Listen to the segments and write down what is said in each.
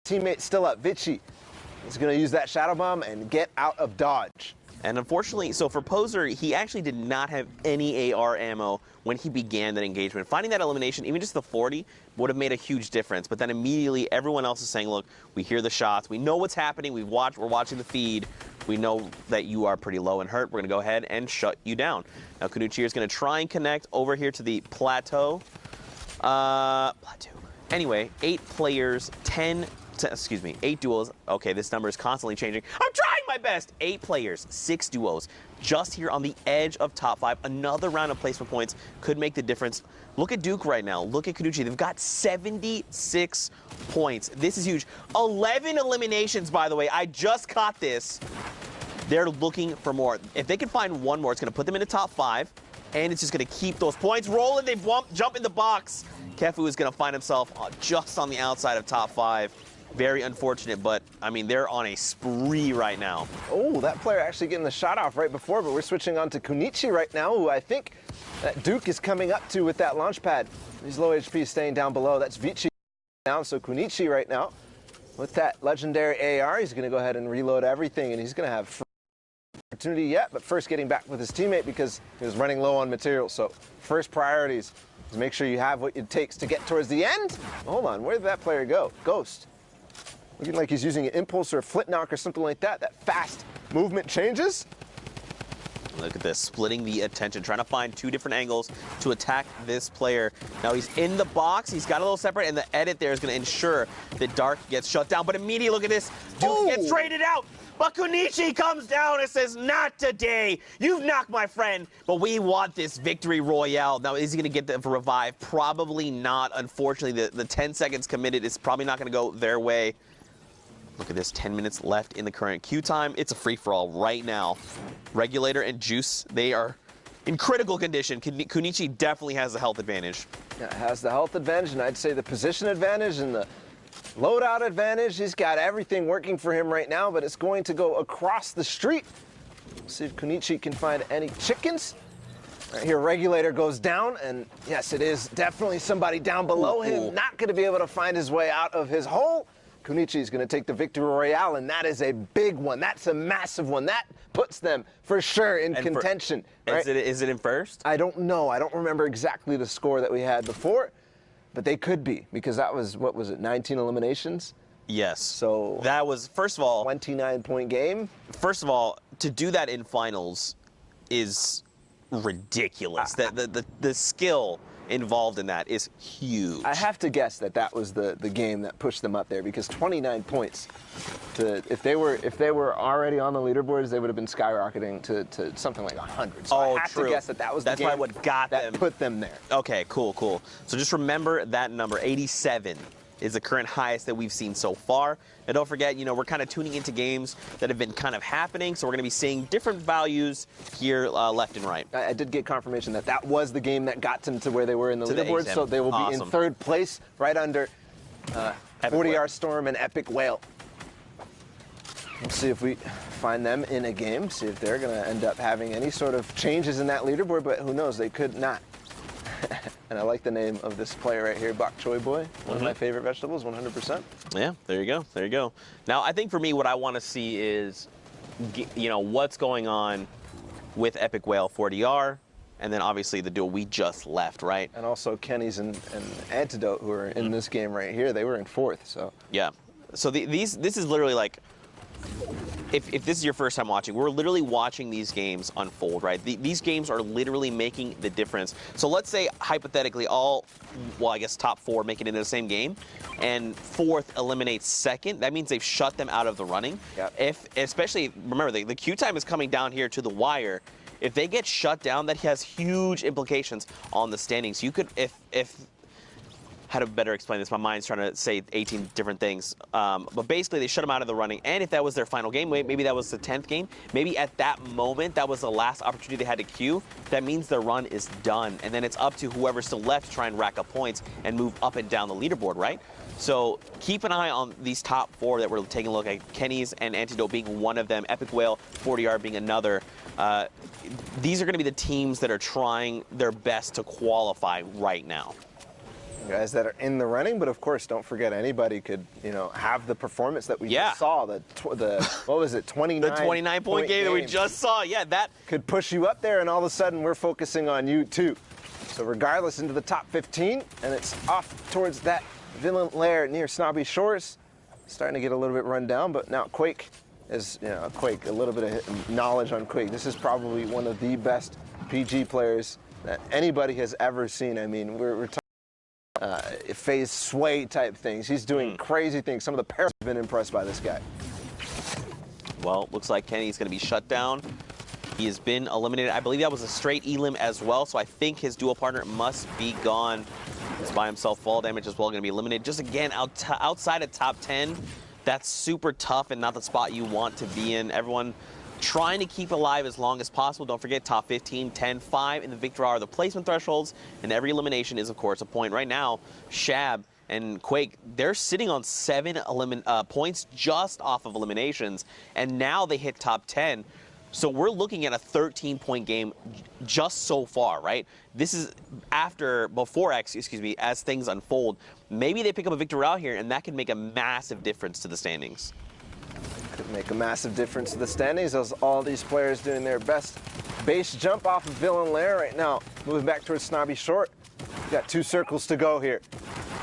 teammate still up. Vici is going to use that Shadow Bomb and get out of dodge. And unfortunately, so for Poser, he actually did not have any AR ammo when he began that engagement. Finding that elimination, even just the 40, would have made a huge difference. But then immediately, everyone else is saying, look, we hear the shots. We know what's happening. We're watching the feed. We know that you are pretty low and hurt. We're going to go ahead and shut you down. Now, Kenichi is going to try and connect over here to the plateau. Anyway, 8 players, 8 duos. Okay, this number is constantly changing. I'm trying my best. 8 players, 6 duos. Just here on the edge of top 5. Another round of placement points could make the difference. Look at Duke right now. Look at Kenichi. They've got 76 points. This is huge. 11 eliminations, by the way. I just caught this. They're looking for more. If they can find one more, it's going to put them in the top 5. And it's just going to keep those points rolling. They jump in the box. Kefu is going to find himself just on the outside of top 5. Very unfortunate, but, I mean, they're on a spree right now. Oh, that player actually getting the shot off right before, but we're switching on to Kenichi right now, who I think that Duke is coming up to with that launch pad. He's low HP staying down below. That's Vici down, so Kenichi right now with that legendary AR, he's going to go ahead and reload everything, and he's going to have opportunity yet, but first getting back with his teammate because he was running low on materials. So first priorities is make sure you have what it takes to get towards the end. Hold on, where did that player go? Ghost. Looking like he's using an impulse or a flint knock or something like that. That fast movement changes. Look at this, splitting the attention, trying to find 2 different angles to attack this player. Now he's in the box, he's got a little separate, and the edit there is going to ensure that Dark gets shut down. But immediately, look at this, Duke gets traded out. But Kenichi comes down and says, not today. You've knocked my friend, but we want this victory royale. Now, is he going to get the revive? Probably not. Unfortunately, the 10 seconds committed is probably not going to go their way. Look at this, 10 minutes left in the current queue time. It's a free-for-all right now. Regulator and Juice, they are in critical condition. Kenichi definitely has the health advantage. Yeah, has the health advantage, and I'd say the position advantage and the loadout advantage. He's got everything working for him right now, but it's going to go across the street. See if Kenichi can find any chickens. Right here, Regulator goes down, and yes, it is definitely somebody down below him. Not going to be able to find his way out of his hole. Kenichi is going to take the victory royale, and that is a big one. That's a massive one. That puts them for sure in contention. Right? Is it in first? I don't know. I don't remember exactly the score that we had before, but they could be, because that was, what was it, 19 eliminations? Yes. So that was, first of all, 29-point game. First of all, to do that in finals is ridiculous. The skill involved in that is huge. I have to guess that that was the game that pushed them up there, because 29 points. If they were already on the leaderboards, they would have been skyrocketing to something like 100. So I have to guess that was the game probably what got that put them there. Okay, cool. So just remember that number, 87. Is the current highest that we've seen so far. And don't forget, we're kind of tuning into games that have been kind of happening, so we're going to be seeing different values here left and right. I did get confirmation that that was the game that got them to where they were in the leaderboard, so they will be in 3rd place, right under 40R Storm and Epic Whale. Let's see if we find them in a game, see if they're going to end up having any sort of changes in that leaderboard, but who knows, they could not. And I like the name of this player right here, Bok Choy Boy. One of my favorite vegetables, 100%. Yeah, there you go. Now, I think for me, what I want to see is, what's going on with Epic Whale 40R, and then obviously the duo we just left, right? And also Kenny's and Antidote, who are in this game right here. They were in 4th, so. Yeah. So this is literally like, if this is your first time watching, we're literally watching these games unfold, right? These games are literally making the difference. So let's say, hypothetically, top 4 make it into the same game, and 4th eliminates 2nd. That means they've shut them out of the running. Yep. Especially, remember, the queue time is coming down here to the wire. If they get shut down, that has huge implications on the standings. You could, how to better explain this? My mind's trying to say 18 different things. But basically, they shut them out of the running. And if that was their final game, maybe that was the 10th game, maybe at that moment, that was the last opportunity they had to queue, that means their run is done. And then it's up to whoever's still left to try and rack up points and move up and down the leaderboard, right? So keep an eye on these top 4 that we're taking a look at. Kenny's and Antidote being one of them, Epic Whale 40R being another. These are going to be the teams that are trying their best to qualify right now. guys that are in the running, but of course, don't forget anybody could, have the performance that we just saw. The what was it, 29? The 29-point game that we just saw. Yeah, that could push you up there, and all of a sudden we're focusing on you too. So regardless, into the top 15, and it's off towards that Villain Lair near Snobby Shores. Starting to get a little bit run down, but now Quake is, Quake, a little bit of knowledge on Quake. This is probably one of the best PG players that anybody has ever seen. I mean, we're talking phase sway type things. He's doing crazy things. Some of the pairs have been impressed by this guy. Well, looks like Kenny's going to be shut down. He has been eliminated. I believe that was a straight elim as well, so I think his dual partner must be gone. He's by himself. Fall damage as well, going to be eliminated. Just again, outside of top 10, that's super tough and not the spot you want to be in. Everyone trying to keep alive as long as possible. Don't forget, top 15, 10, 5 in the Victor are the placement thresholds, and every elimination is, of course, a point. Right now, Shab and Quake, they're sitting on 7 points just off of eliminations, and now they hit top 10. So we're looking at a 13-point game just so far, right? This is before X, as things unfold. Maybe they pick up a victory out here, and that can make a massive difference to the standings. Could make a massive difference to the standings as all these players doing their best base jump off of Villain Lair right now. Moving back towards Snobby Short. Got 2 circles to go here.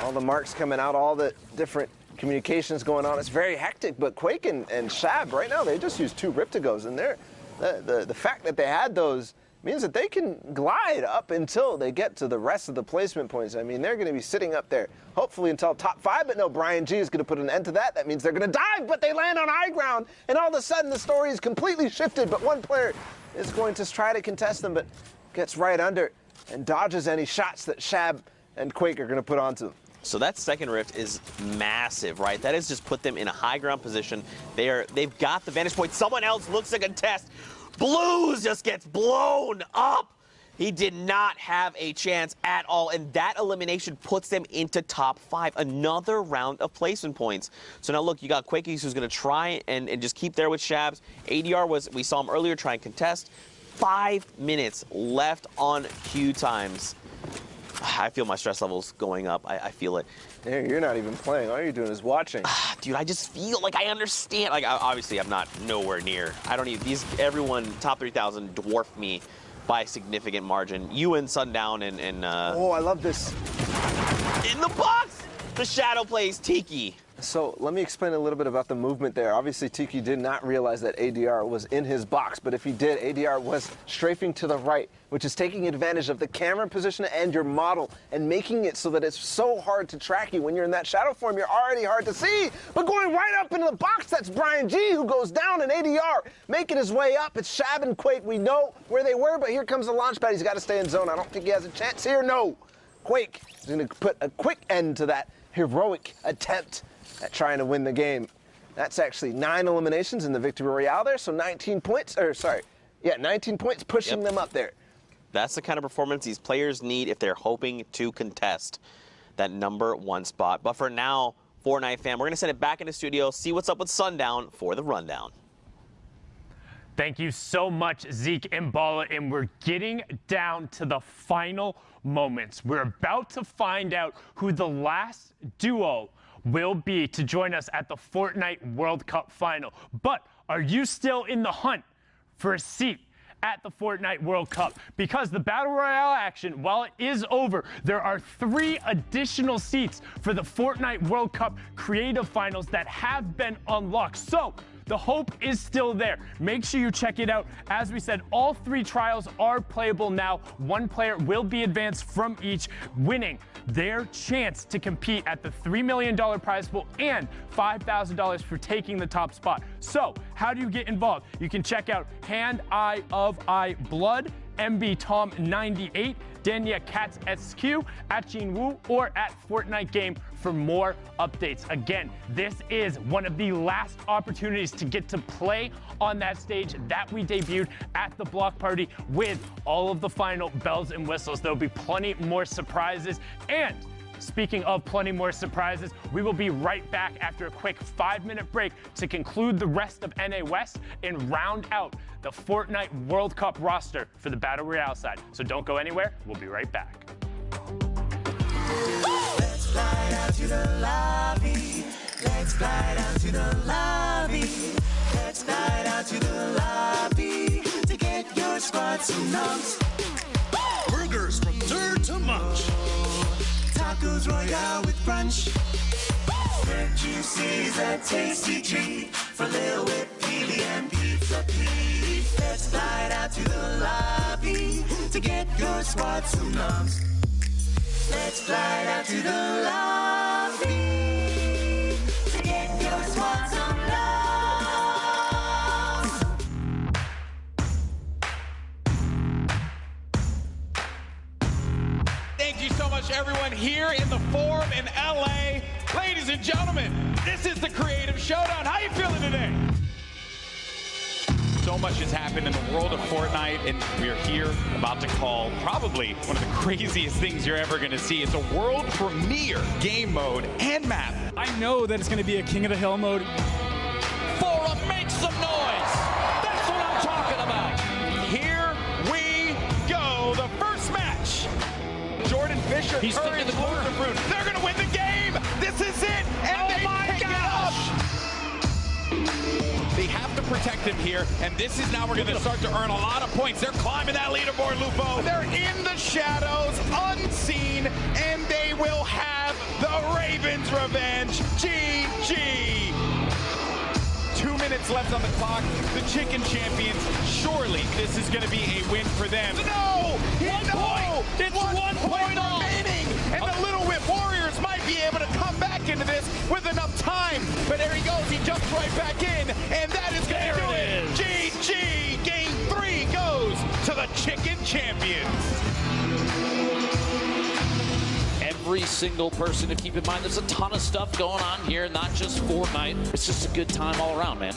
All the marks coming out, all the different communications going on. It's very hectic, but Quake and Shab right now, they just used 2 Rip-to-Gos, and the fact that they had those means that they can glide up until they get to the rest of the placement points. I mean, they're going to be sitting up there, hopefully until top 5, but no, Brian G is going to put an end to that. That means they're going to dive, but they land on high ground, and all of a sudden the story is completely shifted, but one player is going to try to contest them, but gets right under and dodges any shots that Shab and Quake are going to put onto them. So that second rift is massive, right? That has just put them in a high ground position. They've got the vantage point. Someone else looks to contest. Blues just gets blown up. He did not have a chance at all, and that elimination puts them into top 5. Another round of placement points. So now look, you got Quakies who's going to try and just keep there with Shabs. ADR we saw him earlier try and contest. 5 minutes left on queue times. I feel my stress levels going up. I feel it. Hey, you're not even playing. All you're doing is watching. Dude, I just feel like I understand. Like, obviously, I'm not nowhere near. I don't even. Everyone, top 3,000 dwarf me by a significant margin. You and Sundown and oh, I love this. In the box! The Shadow plays Tiki. So let me explain a little bit about the movement there. Obviously, Tiki did not realize that ADR was in his box, but if he did, ADR was strafing to the right, which is taking advantage of the camera position and your model and making it so that it's so hard to track you. When you're in that shadow form, you're already hard to see, but going right up into the box, that's Brian G who goes down, and ADR making his way up. It's Shab and Quake. We know where they were, but here comes the launch pad. He's got to stay in zone. I don't think he has a chance here. No. Quake is going to put a quick end to that heroic attempt at trying to win the game. That's actually 9 eliminations in the Victory Royale there, so 19 points, 19 points pushing them up there. That's the kind of performance these players need if they're hoping to contest that #1 spot. But for now, Fortnite fam, we're going to send it back into studio, see what's up with Sundown for the rundown. Thank you so much, Zeke and Bala, and we're getting down to the final moments. We're about to find out who the last duo will be to join us at the Fortnite World Cup final. But are you still in the hunt for a seat at the Fortnite World Cup? Because the Battle Royale action, while it is over, there are 3 additional seats for the Fortnite World Cup Creative Finals that have been unlocked. So the hope is still there. Make sure you check it out. As we said, all 3 trials are playable now. 1 player will be advanced from each, winning their chance to compete at the $3 million prize pool and $5,000 for taking the top spot. So how do you get involved? You can check out Hand Eye of I Blood, MB Tom 98, Danya Cats SQ, at Gene Wu, or at Fortnite Game for more updates. Again, this is one of the last opportunities to get to play on that stage that we debuted at the block party with all of the final bells and whistles. There'll be plenty more surprises. And speaking of plenty more surprises, we will be right back after a quick 5-minute break to conclude the rest of NA West and round out the Fortnite World Cup roster for the Battle Royale side. So don't go anywhere. We'll be right back. the lobby. Let's fly down to the lobby. Let's fly down to the lobby to get your squad some nums. Burgers from dirt to munch. Tacos Royale with brunch. Red Juicy's a tasty treat for Lil Whip, Peely, and Pizza Pete. Let's fly down to the lobby to get your squad some nums. Let's fly down to the lobby to get your squad some nums. Thank you so much, everyone, here in the Forum in LA. Ladies and gentlemen, this is the Creative Showdown. How you feeling today? So much has happened in the world of Fortnite, and we're here about to call probably one of the craziest things you're ever going to see. It's a world premiere game mode and map. I know that it's going to be a King of the Hill mode. Forum, make some noise. That's what I'm talking about. Here we go. The first match. Jordan Fisher, He's Courage, in the corner. Brute. They're going to win the game. This is it. And they pick it up. They have to protect him here, and this is now we're going to start to earn a lot of points. They're climbing that leaderboard, Lupo. They're in the shadows, unseen, and they will have the Ravens' revenge. GG. 2 minutes left on the clock. The Chicken Champions, surely this is going to be a win for them. No! No! It's 1 point remaining, and the Little Whip Warriors might be able to come back into this with enough time. But there he goes. He jumps right back in, and that is going to do it. GG! Game 3 goes to the Chicken Champions. Every single person to keep in mind, there's a ton of stuff going on here, not just Fortnite. It's just a good time all around, man.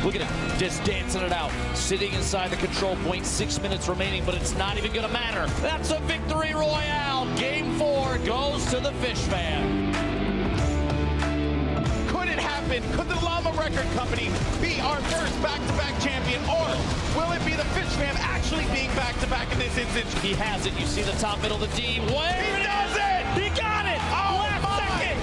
Look at him, just dancing it out, sitting inside the control point, 6 minutes remaining, but it's not even gonna matter. That's a victory royale. Game 4 goes to the Fish Fam. Could it happen? Could the Llama Record Company be our first back-to-back champion, or will it be the Fish Fam actually being back-to-back in this instance? He has it. You see the top middle of the D. He does it! He got it! Oh, Last second!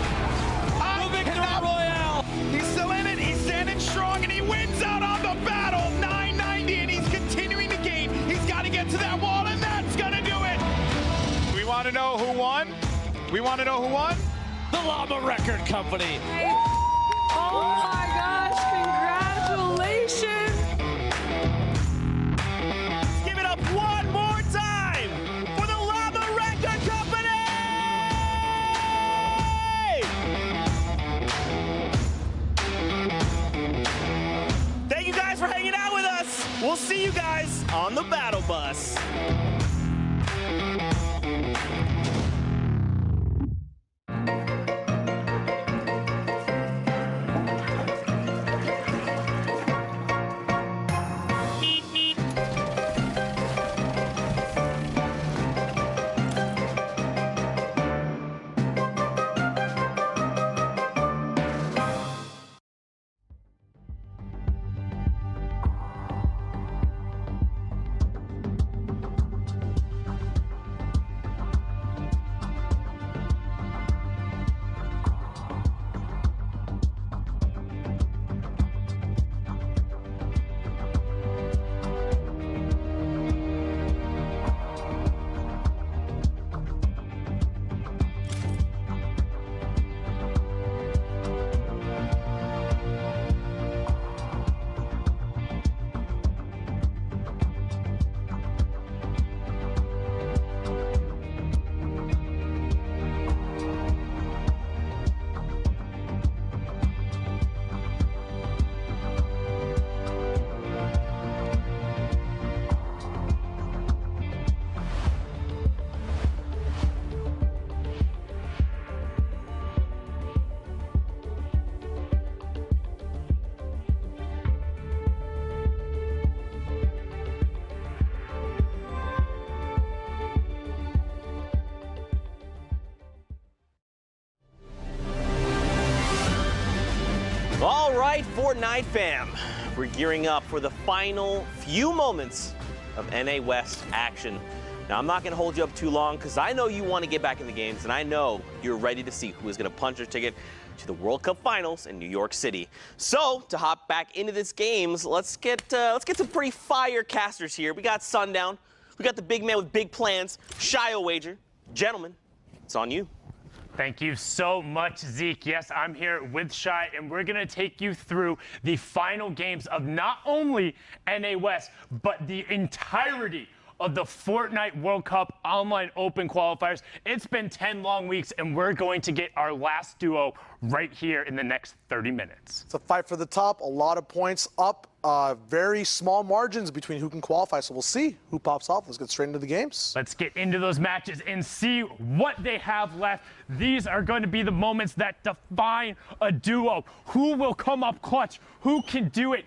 The victory royale! He's still in it. He's standing strong, and he wins out on the battle. 990, and he's continuing to gain. He's got to get to that wall, and that's going to do it. We want to know who won? We want to know who won? The Llama Record Company. Oh my gosh, congratulations! Give it up one more time for the Llama Record Company! Thank you guys for hanging out with us. We'll see you guys on the battle bus. All right, Fortnite fam, we're gearing up for the final few moments of NA West action. Now, I'm not going to hold you up too long because I know you want to get back in the games, and I know you're ready to see who is going to punch their ticket to the World Cup Finals in New York City. So, to hop back into this games, let's get some pretty fire casters here. We got Sundown, we got the big man with big plans, Shio Wager. Gentlemen, it's on you. Thank you so much, Zeke. Yes, I'm here with Shai, and we're going to take you through the final games of not only NA West, but the entirety of the Fortnite World Cup Online Open qualifiers. It's been 10 long weeks, and we're going to get our last duo right here in the next 30 minutes. It's a fight for the top, a lot of points up, very small margins between who can qualify, so we'll see who pops off. Let's get straight into the games. Let's get into those matches and see what they have left. These are going to be the moments that define a duo. Who will come up clutch? Who can do it?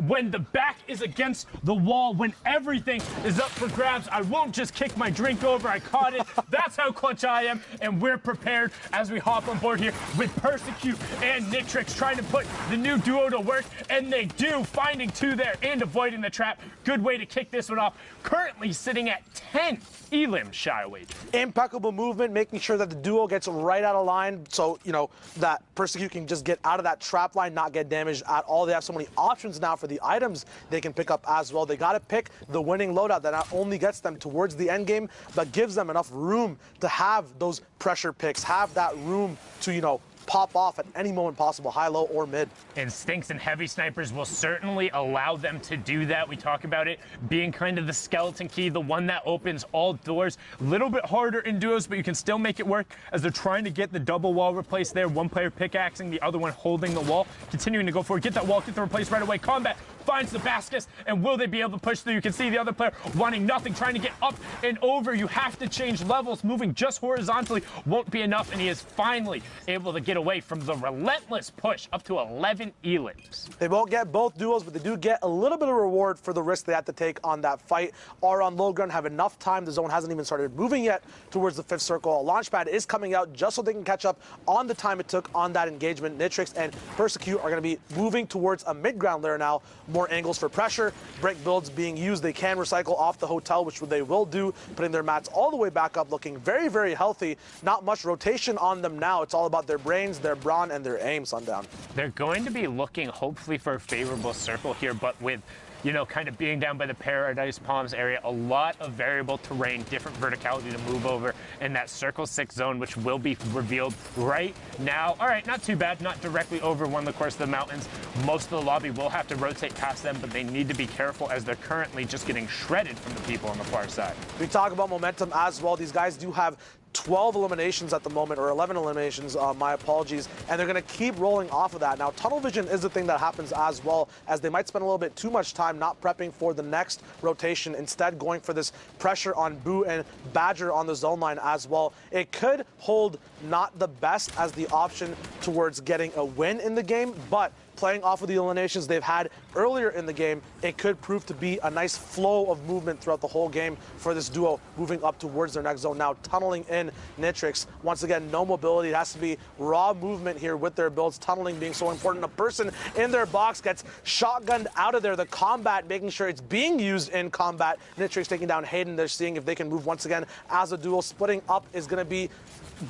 When the back is against the wall, when everything is up for grabs, I won't just kick my drink over. I caught it. That's how clutch I am, and we're prepared as we hop on board here with Persecute and Nitrix trying to put the new duo to work, and they do, finding two there and avoiding the trap. Good way to kick this one off. Currently sitting at 10 elim, Shio Wager. Impeccable movement, making sure that the duo gets right out of line so, you know, that Persecute can just get out of that trap line, not get damaged at all. They have so many options now for the items they can pick up as well. They got to pick the winning loadout that not only gets them towards the end game, but gives them enough room to have those pressure picks, have that room to, you know, pop off at any moment possible, high, low, or mid. And Stinks and Heavy Snipers will certainly allow them to do that. We talk about it being kind of the skeleton key, the one that opens all doors. A little bit harder in duos, but you can still make it work as they're trying to get the double wall replaced there. One player pickaxing, the other one holding the wall, continuing to go for it. Get that wall, get the replace right away. Combat finds the basket, and will they be able to push through? You can see the other player wanting nothing, trying to get up and over. You have to change levels. Moving just horizontally won't be enough, and he is finally able to get away from the relentless push up to 11 elims. They won't get both duos, but they do get a little bit of reward for the risk they have to take on that fight. Are on low ground, have enough time. The zone hasn't even started moving yet towards the fifth circle. A launch pad is coming out just so they can catch up on the time it took on that engagement. Nitrix and Persecute are going to be moving towards a mid-ground layer now. More angles for pressure. Break builds being used. They can recycle off the hotel, which they will do, putting their mats all the way back up, looking very, very healthy. Not much rotation on them now. It's all about their brains, their brawn, and their aim, Sundown. They're going to be looking hopefully for a favorable circle here, but with, you know, kind of being down by the Paradise Palms area, a lot of variable terrain, different verticality to move over in that Circle 6 zone, which will be revealed right now. All right, not too bad, not directly over one of the course of the mountains. Most of the lobby will have to rotate past them, but they need to be careful as they're currently just getting shredded from the people on the far side. We talk about momentum as well. These guys do have 12 eliminations at the moment, or 11 eliminations, my apologies, and they're going to keep rolling off of that. Now, tunnel vision is the thing that happens as well, as they might spend a little bit too much time not prepping for the next rotation, instead going for this pressure on Boo and Badger on the zone line as well. It could hold not the best as the option towards getting a win in the game, but playing off of the eliminations they've had earlier in the game, it could prove to be a nice flow of movement throughout the whole game for this duo moving up towards their next zone. Now tunneling in Nitrix. Once again, no mobility. It has to be raw movement here with their builds. Tunneling being so important. A person in their box gets shotgunned out of there. The combat, making sure it's being used in combat. Nitrix taking down Hayden. They're seeing if they can move once again as a duo. Splitting up is going to be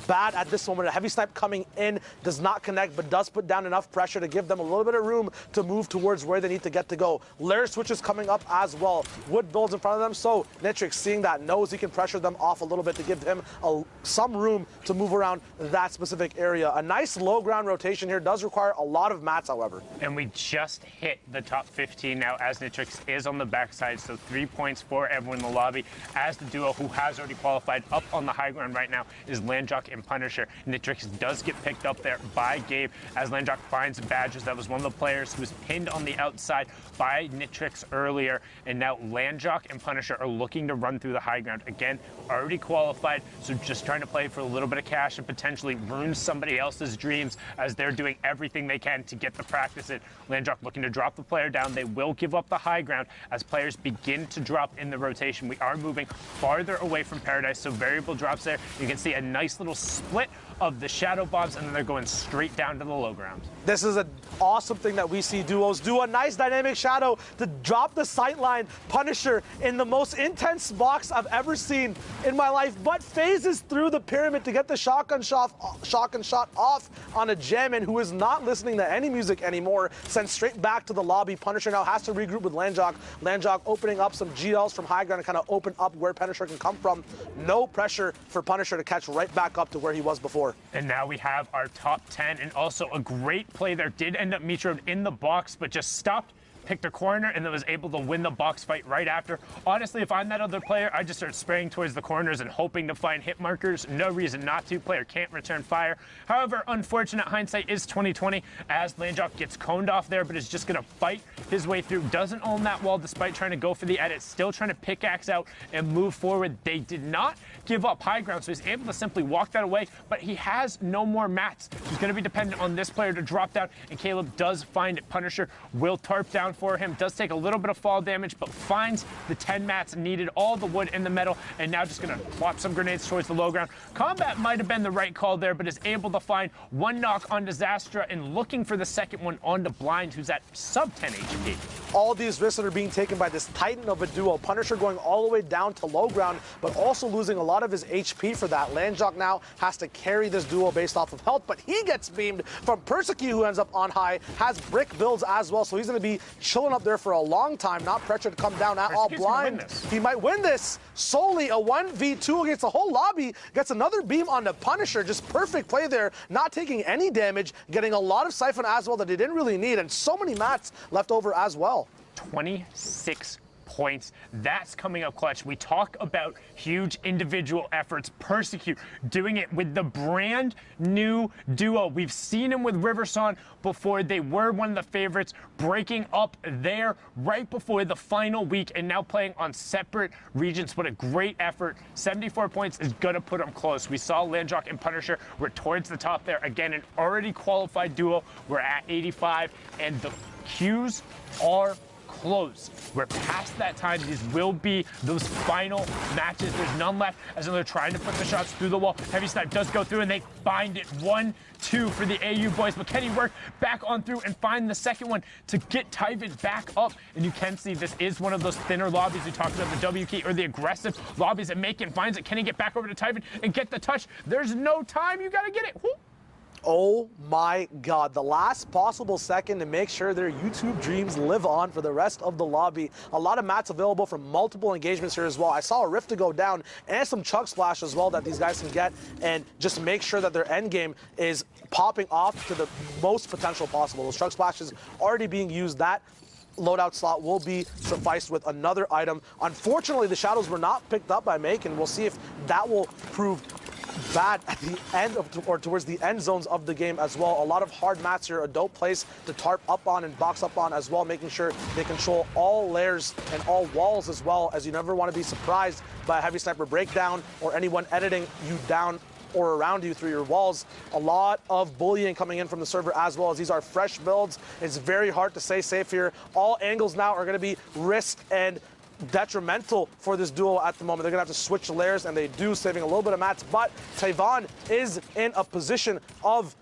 bad at this moment. A heavy snipe coming in does not connect, but does put down enough pressure to give them a little bit of room to move towards where they need to get to go. Lair switches coming up as well. Wood builds in front of them, so Nitrix, seeing that, knows he can pressure them off a little bit to give him some room to move around that specific area. A nice low ground rotation here does require a lot of mats, however. And we just hit the top 15 now as Nitrix is on the backside, so 3 points for everyone in the lobby as the duo who has already qualified up on the high ground right now is Landjock and Punisher. Nitrix does get picked up there by Gabe as Landjock finds Badgers. That was one of the players who was pinned on the outside by Nitrix earlier, and now Landjock and Punisher are looking to run through the high ground. Again, already qualified, so just trying to play for a little bit of cash and potentially ruin somebody else's dreams as they're doing everything they can to get the practice in. Landjock looking to drop the player down. They will give up the high ground as players begin to drop in the rotation. We are moving farther away from Paradise, so variable drops there. You can see a nice little little split of the shadow bombs, and then they're going straight down to the low ground. This is an awesome thing that we see duos do. A nice dynamic shadow to drop the sightline Punisher in the most intense box I've ever seen in my life, but phases through the pyramid to get the shotgun shot off on a Jammin, who is not listening to any music anymore, sent straight back to the lobby. Punisher now has to regroup with Landjock. Landjock opening up some GLs from high ground and kind of open up where Punisher can come from. No pressure for Punisher to catch right back up to where he was before. And now we have our top 10, and also a great play there. Did end up Metroid in the box, but just stopped, picked a corner, and then was able to win the box fight right after. Honestly, if I'm that other player, I just start spraying towards the corners and hoping to find hit markers. No reason not to. Player can't return fire. However, unfortunate, hindsight is 2020, as Landjock gets coned off there, but is just going to fight his way through. Doesn't own that wall despite trying to go for the edit. Still trying to pickaxe out and move forward. They did not give up high ground, so he's able to simply walk that away, but he has no more mats. He's going to be dependent on this player to drop down, and Caleb does find it. Punisher will tarp down for him. Does take a little bit of fall damage, but finds the 10 mats needed, all the wood in the metal, and now just going to plop some grenades towards the low ground. Combat might have been the right call there, but is able to find one knock on Disaster and looking for the second one onto Blind, who's at sub 10 HP. All these risks that are being taken by this titan of a duo. Punisher going all the way down to low ground, but also losing a lot of his HP for that. Landjock now has to carry this duo based off of health, but he gets beamed from Persecute, who ends up on high, has brick builds as well, so he's going to be chilling up there for a long time, not pressured to come down at all. Blind, he might win this. Solely a 1v2 against the whole lobby, gets another beam on the Punisher. Just perfect play there, not taking any damage, getting a lot of siphon as well that he didn't really need, and so many mats left over as well. 26 points. That's coming up clutch. We talk about huge individual efforts. Persecute doing it with the brand new duo. We've seen him with Riverson before. They were one of the favorites, breaking up there right before the final week and now playing on separate regions. What a great effort. 74 points is going to put them close. We saw Landjock and Punisher were towards the top there. Again, an already qualified duo. We're at 85, and the queues are close. We're past that time. These will be those final matches. There's none left as they're trying to put the shots through the wall. Heavy Snipe does go through and they find it. 1-2 for the AU boys. But can he work back on through and find the second one to get Tyvid back up? And you can see this is one of those thinner lobbies. We talked about the W key or the aggressive lobbies that Macon finds it. Can he get back over to Tyvid and get the touch? There's no time. You got to get it. Whoop. Oh my God, the last possible second to make sure their YouTube dreams live on for the rest of the lobby. A lot of mats available from multiple engagements here as well. I saw a rift to go down and some chug splash as well that these guys can get and just make sure that their end game is popping off to the most potential possible. Those chug splashes already being used. That loadout slot will be sufficed with another item. Unfortunately, the shadows were not picked up by Macon. We'll see if that will prove bad at the end of, or towards the end zones of the game as well. A lot of hard mats here, a dope place to tarp up on and box up on as well, making sure they control all layers and all walls as well, as you never want to be surprised by a Heavy Sniper breakdown or anyone editing you down or around you through your walls. A lot of bullying coming in from the server as well, as these are fresh builds. It's very hard to stay safe here. All angles now are going to be risked and detrimental for this duo at the moment. They're going to have to switch layers, and they do, saving a little bit of mats. But Tyvon is in a position of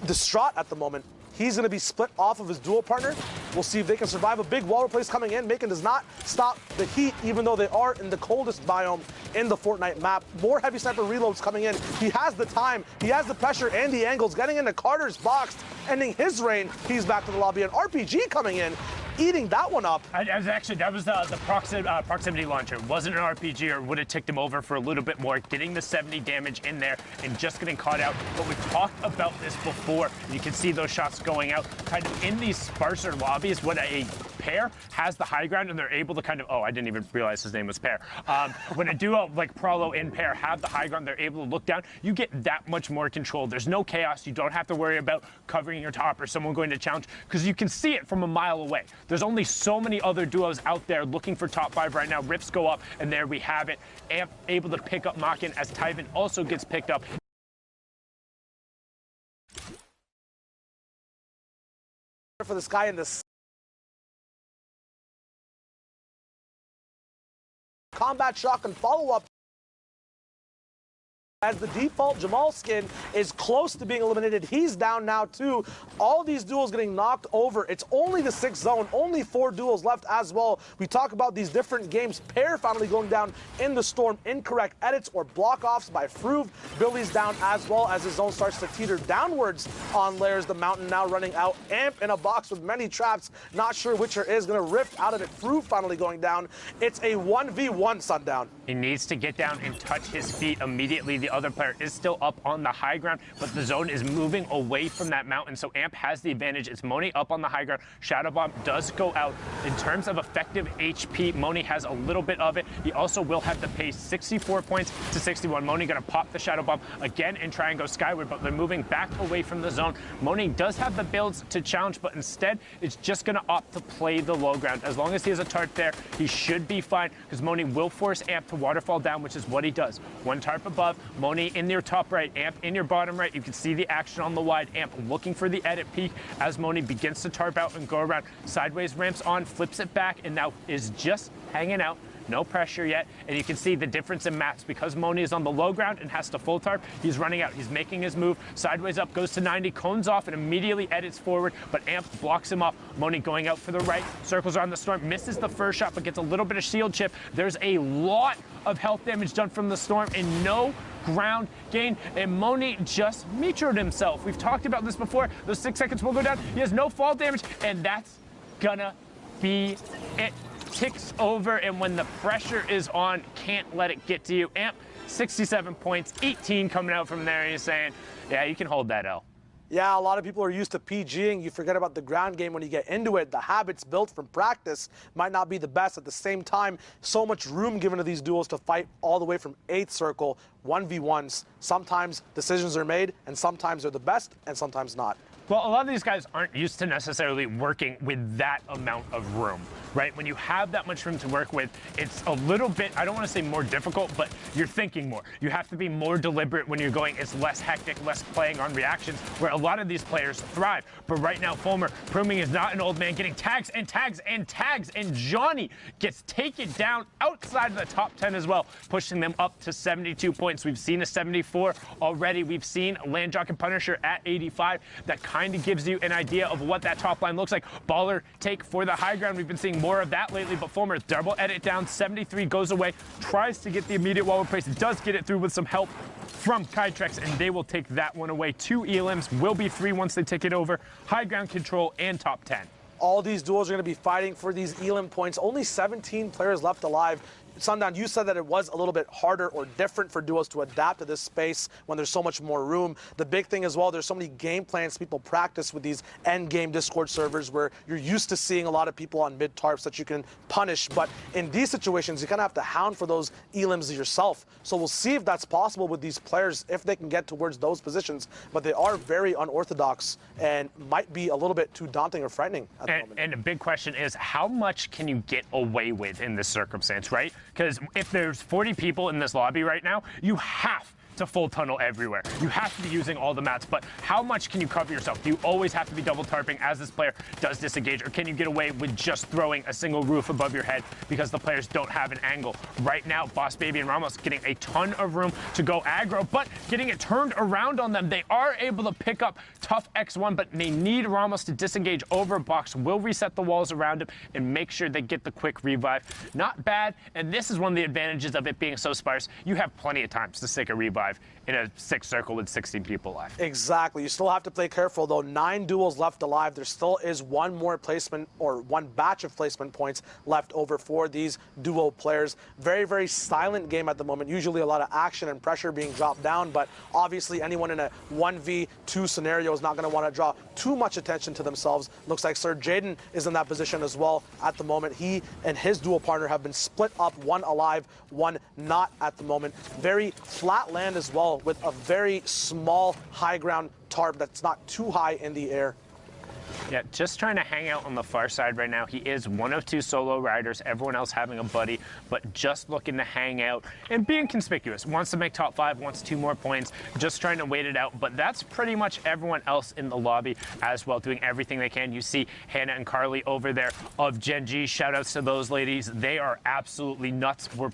distraught at the moment. He's going to be split off of his duo partner. We'll see if they can survive. A big wall replace coming in. Macon does not stop the heat, even though they are in the coldest biome in the Fortnite map. More Heavy Sniper reloads coming in. He has the time, he has the pressure and the angles. Getting into Carter's box, ending his reign. He's back to the lobby. An RPG coming in, eating that one up. That was the proximity launcher. It wasn't an RPG, or would have ticked him over for a little bit more. Getting the 70 damage in there and just getting caught out. But we've talked about this before. You can see those shots going out kind of in these sparser lobbies when a pair has the high ground and they're able to kind of, oh, I didn't even realize his name was Pair. When a duo like Prolo and Pair have the high ground, they're able to look down. You get that much more control. There's no chaos. You don't have to worry about covering your top or someone going to challenge, because you can see it from a mile away. There's only so many other duos out there looking for top 5 right now. Rifts go up, and there we have it. Amp able to pick up Machin as Tyvin also gets picked up. For this guy in this combat shotgun follow-up As the default Jamal skin is close to being eliminated, he's down now too. All these duels getting knocked over. It's only the 6th zone, only 4 duels left as well. We talk about these different games. Pair finally going down in the Storm. Incorrect edits or block-offs by Fruve. Billy's down as well as his zone starts to teeter downwards on layers. The Mountain now running out. Amp in a box with many traps. Not sure which is going to rift out of it. Fruve finally going down. It's a 1v1 Sundown. He needs to get down and touch his feet immediately. The other player is still up on the high ground, but the zone is moving away from that mountain, so Amp has the advantage. It's Moni up on the high ground. Shadow Bomb does go out. In terms of effective HP, Moni has a little bit of it. He also will have to pay 64 points to 61. Moni going to pop the Shadow Bomb again and try and go skyward, but they're moving back away from the zone. Moni does have the builds to challenge, but instead it's just going to opt to play the low ground. As long as he has a Tart there, he should be fine, because Moni will force Amp to waterfall down, which is what he does. One Tarp above, Moni in your top right, Amp in your bottom right. You can see the action on the wide. Amp looking for the edit peak as Moni begins to tarp out and go around. Sideways ramps on, flips it back, and now is just hanging out. No pressure yet, and you can see the difference in maps. Because Moni is on the low ground and has to full tarp, he's running out. He's making his move. Sideways up, goes to 90, cones off, and immediately edits forward, but Amp blocks him off. Moni going out for the right, circles around the Storm, misses the first shot, but gets a little bit of shield chip. There's a lot of health damage done from the Storm, and no ground gain, and Moni just metroed himself. We've talked about this before. Those 6 seconds will go down. He has no fall damage, and that's gonna be it. Ticks over, and when the pressure is on, can't let it get to you. Amp, 67 points, 18 coming out from there, and he's saying, yeah, you can hold that L. Yeah, a lot of people are used to PGing. You forget about the ground game when you get into it. The habits built from practice might not be the best. At the same time, so much room given to these duels to fight all the way from 8th circle, 1v1s. Sometimes decisions are made, and sometimes they're the best, and sometimes not. Well, a lot of these guys aren't used to necessarily working with that amount of room, right? When you have that much room to work with, it's a little bit, I don't want to say more difficult, but you're thinking more. You have to be more deliberate when you're going. It's less hectic, less playing on reactions, where a lot of these players thrive. But right now, Fulmer proving is not an old man, getting tags and tags and tags, and Johnny gets taken down outside of the top 10 as well, pushing them up to 72 points. We've seen a 74 already. We've seen Landjock and Punisher at 85. That kind of gives you an idea of what that top line looks like. Baller take for the high ground. We've been seeing more of that lately, but Fulmer double edit down. 73 goes away, tries to get the immediate wall replace, does get it through with some help from Kytrex, and they will take that one away. 2 ELMs, will be 3 once they take it over. High ground control and top 10. All these duels are going to be fighting for these ELM points. Only 17 players left alive. Sundown, you said that it was a little bit harder or different for duos to adapt to this space when there's so much more room. The big thing as well, there's so many game plans people practice with these end game Discord servers where you're used to seeing a lot of people on mid tarps that you can punish. But in these situations, you kind of have to hound for those ELMs yourself. So we'll see if that's possible with these players, if they can get towards those positions. But they are very unorthodox and might be a little bit too daunting or frightening at the moment. And the big question is, how much can you get away with in this circumstance, right? Because if there's 40 people in this lobby right now, you have to full tunnel everywhere. You have to be using all the mats, but how much can you cover yourself? Do you always have to be double tarping as this player does disengage, or can you get away with just throwing a single roof above your head because the players don't have an angle? Right now, Boss Baby and Ramos getting a ton of room to go aggro, but getting it turned around on them. They are able to pick up tough X1, but they need Ramos to disengage over box, will reset the walls around him, and make sure they get the quick revive. Not bad, and this is one of the advantages of it being so sparse. You have plenty of times to stick a revive in a 6 circle with 16 people left. Exactly. You still have to play careful, though. 9 duels left alive. There still is one more placement or one batch of placement points left over for these duo players. Very, very silent game at the moment. Usually a lot of action and pressure being dropped down, but obviously anyone in a 1v2 scenario is not going to want to draw too much attention to themselves. Looks like Sir Jaden is in that position as well at the moment. He and his dual partner have been split up, one alive, one not at the moment. Very flat land as well, with a very small high ground tarp that's not too high in the air. Yeah, just trying to hang out on the far side right now. He is one of 2 solo riders, everyone else having a buddy, but just looking to hang out and being conspicuous. Wants to make top 5, wants 2 more points, just trying to wait it out. But that's pretty much everyone else in the lobby as well, doing everything they can. You see Hannah and Carly over there of Gen G. Shout outs to those ladies. They are absolutely nuts. We're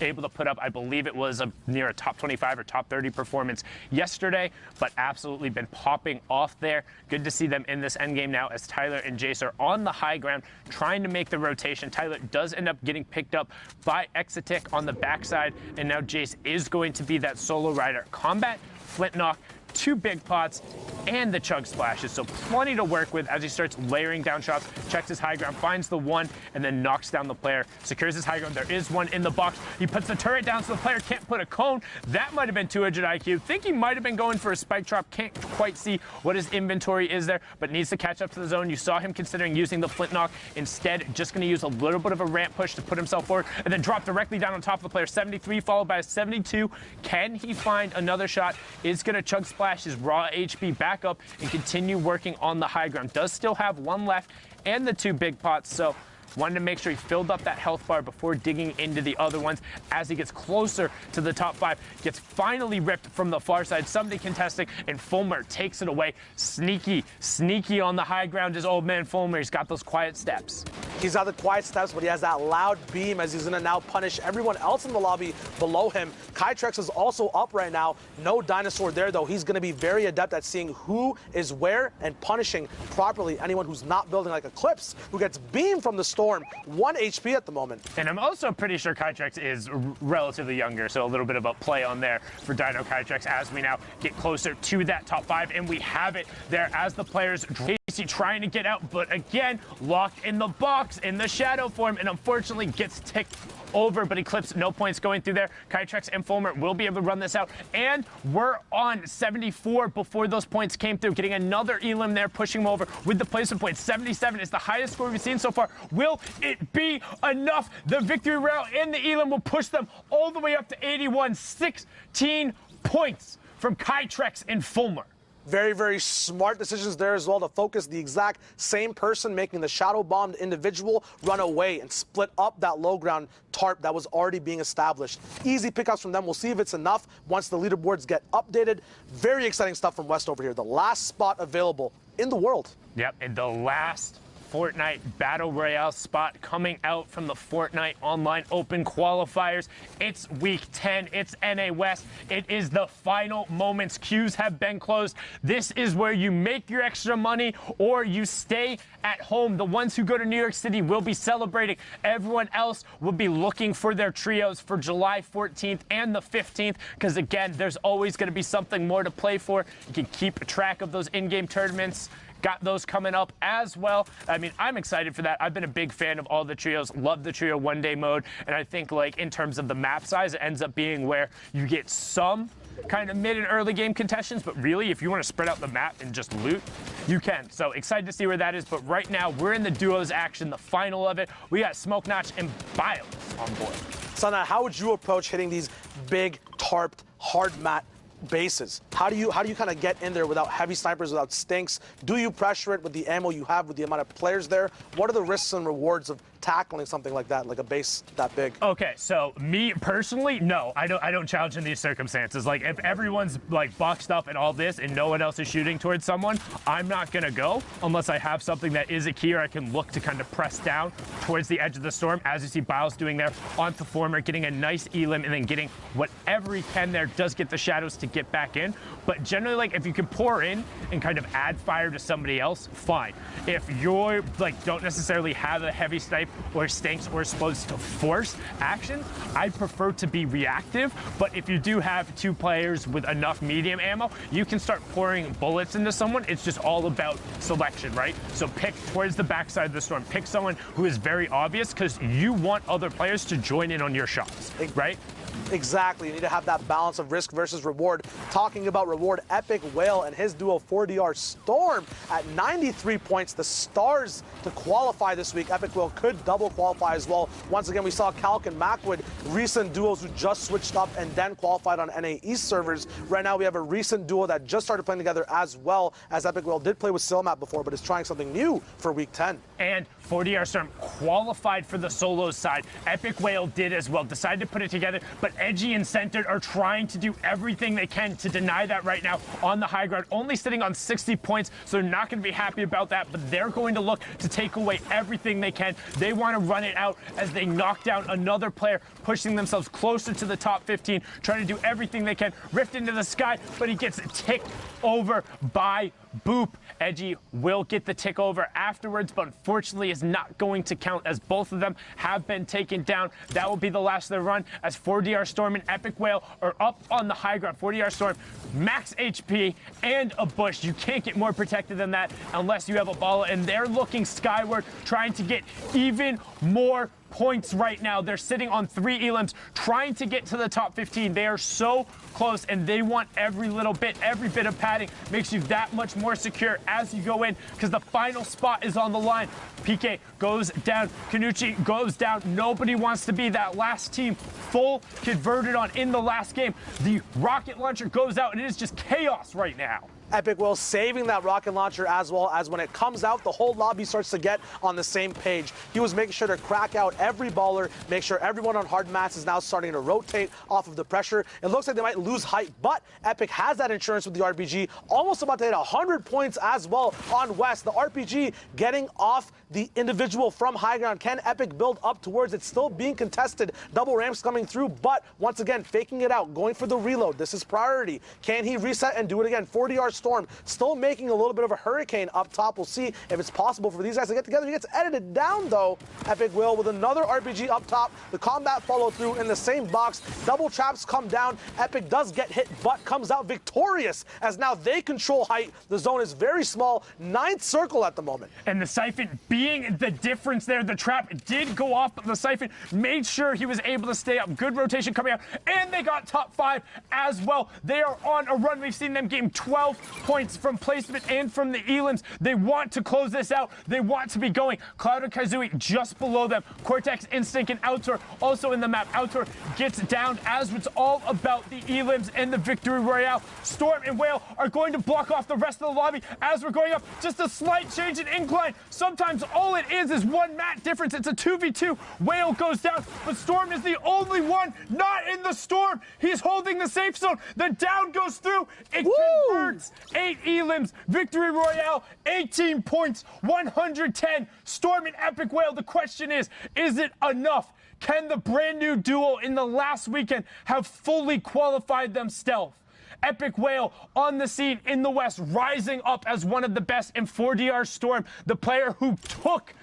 able to put up, I believe it was near a top 25 or top 30 performance yesterday, but absolutely been popping off there. Good to see them in this endgame now as Tyler and Jace are on the high ground trying to make the rotation. Tyler does end up getting picked up by Exotic on the backside, and now Jace is going to be that solo rider. Combat, Flint Knock, 2 big pots, and the chug splashes. So plenty to work with as he starts layering down shots, checks his high ground, finds the one, and then knocks down the player, secures his high ground. There is one in the box. He puts the turret down so the player can't put a cone. That might have been 200 IQ. Think he might have been going for a spike drop. Can't quite see what his inventory is there, but needs to catch up to the zone. You saw him considering using the Flint Knock. Instead, just going to use a little bit of a ramp push to put himself forward, and then drop directly down on top of the player. 73 followed by a 72. Can he find another shot? Is going to chug splash his raw HP back up and continue working on the high ground. Does still have 1 left and the 2 big pots, so wanted to make sure he filled up that health bar before digging into the other ones. As he gets closer to the top 5, gets finally ripped from the far side. Somebody contesting, and Fulmer takes it away. Sneaky on the high ground is old man Fulmer. He's got those quiet steps. He's got the quiet steps, but he has that loud beam as he's going to now punish everyone else in the lobby below him. Kytrex is also up right now. No dinosaur there, though. He's going to be very adept at seeing who is where and punishing properly anyone who's not building like Eclipse, who gets beamed from the storm. 1 HP at the moment. And I'm also pretty sure Kytrex is relatively younger, so a little bit of a play on there for Dino Kytrex as we now get closer to that top 5, and we have it there as the players trying to get out, but again, locked in the box in the shadow form, and unfortunately gets ticked over, but Eclipse, no points going through there. Kytrex and Fulmer will be able to run this out, and we're on 74 before those points came through, getting another Elim there, pushing him over with the placement point. 77 is the highest score we've seen so far. Will it be enough? The victory rail and the Elim will push them all the way up to 81. 16 points from Kytrex and Fulmer. Very, very smart decisions there as well to focus the exact same person making the shadow bombed individual run away and split up that low ground tarp that was already being established. Easy pickups from them. We'll see if it's enough once the leaderboards get updated. Very exciting stuff from West over here. The last spot available in the world. Yep, and the last Fortnite Battle Royale spot coming out from the Fortnite Online Open qualifiers. It's week 10. It's NA West. It is the final moments. Queues have been closed. This is where you make your extra money or you stay at home. The ones who go to New York City will be celebrating. Everyone else will be looking for their trios for July 14th and the 15th, because again, there's always going to be something more to play for. You can keep track of those in-game tournaments. Got those coming up as well. I mean, I'm excited for that. I've been a big fan of all the trios. Love the trio one-day mode. And I think, like, in terms of the map size, it ends up being where you get some kind of mid and early game contestants, but really, if you want to spread out the map and just loot, you can. So excited to see where that is. But right now, we're in the duos action, the final of it. We got Smoke Notch and Biles on board. Sana, how would you approach hitting these big, tarped, hard mat bases? How do you kind of get in there without heavy snipers, without stinks? Do you pressure it with the ammo you have, with the amount of players there? What are the risks and rewards of tackling something like that, like a base that big? Okay, so me personally, no, I don't challenge in these circumstances. Like, if everyone's like boxed up and all this and no one else is shooting towards someone, I'm not gonna go unless I have something that is a key, or I can look to kind of press down towards the edge of the storm, as you see Biles doing there onto Former, getting a nice Elim and then getting whatever he can there. Does get the shadows to get back in, but generally, like, if you can pour in and kind of add fire to somebody else, fine. If you're like don't necessarily have a heavy snipe or stinks or supposed to force actions, I prefer to be reactive. But if you do have 2 players with enough medium ammo, you can start pouring bullets into someone. It's just all about selection, right? So pick towards the backside of the storm. Pick someone who is very obvious, because you want other players to join in on your shots, right? Exactly. You need to have that balance of risk versus reward. Talking about reward, Epic Whale and his duo 4DR Storm at 93 points. The stars to qualify this week. Epic Whale could double qualify as well. Once again, we saw Calc and Macwood, recent duos who just switched up and then qualified on NA East servers. Right now, we have a recent duo that just started playing together as well, as Epic Whale did play with Silmat before, but is trying something new for week 10. And 4DR Storm qualified for the solos side. Epic Whale did as well. Decided to put it together, but Edgy and Centered are trying to do everything they can to deny that right now on the high ground, only sitting on 60 points, so they're not going to be happy about that, but they're going to look to take away everything they can. They want to run it out as they knock down another player, pushing themselves closer to the top 15, trying to do everything they can. Rift into the sky, but he gets ticked over by Boop. Edgy will get the tick over afterwards, but unfortunately is not going to count as both of them have been taken down. That will be the last of their run as 4DR Storm and Epic Whale are up on the high ground. 4DR Storm, max HP and a bush. You can't get more protected than that unless you have a ball, and they're looking skyward, trying to get even more points right now. They're sitting on 3 elims, trying to get to the top 15. They are so close, and they want every little bit, every bit of padding makes you that much more secure as you go in, because the final spot is on the line. PK goes down, Kanuchi goes down. Nobody wants to be that last team full converted on in the last game. The rocket launcher goes out, and it is just chaos right now. Epic Will saving that rocket launcher, as well as when it comes out, the whole lobby starts to get on the same page. He was making sure to crack out every baller, make sure everyone on hard mats is now starting to rotate off of the pressure. It looks like they might lose height, but Epic has that insurance with the RPG, almost about to hit 100 points as well on West. The RPG getting off the individual from high ground. Can Epic build up towards it? Still being contested. Double ramps coming through, but once again, faking it out, going for the reload. This is priority. Can he reset and do it again? 4DR Storm still making a little bit of a hurricane up top. We'll see if it's possible for these guys to get together. He gets edited down, though. Epic Will with another RPG up top. The combat follow through in the same box. Double traps come down. Epic does get hit, but comes out victorious as now they control height. The zone is very small. 9th circle at the moment. And the Siphon being the difference there. The trap did go off, but the Siphon made sure he was able to stay up. Good rotation coming out, and they got top 5 as well. They are on a run. We've seen them gain 12 points from placement and from the elims. They want to close this out. They want to be going. Cloud and Kazooie just below them. Cortex, Instinct, and Outor also in the map. Outor gets down as it's all about the elims and the victory royale. Storm and Whale are going to block off the rest of the lobby as we're going up. Just a slight change in incline. Sometimes all it is one mat difference. It's a 2v2. Whale goes down, but Storm is the only one not in the storm. He's holding the safe zone. The down goes through. It converts. 8 elims. Victory royale. 18 points. 110. Storm and Epic Whale. The question is it enough? Can the brand new duo in the last weekend have fully qualified themselves? Epic Whale on the scene in the West, rising up as one of the best, in 4DR Storm, the player who took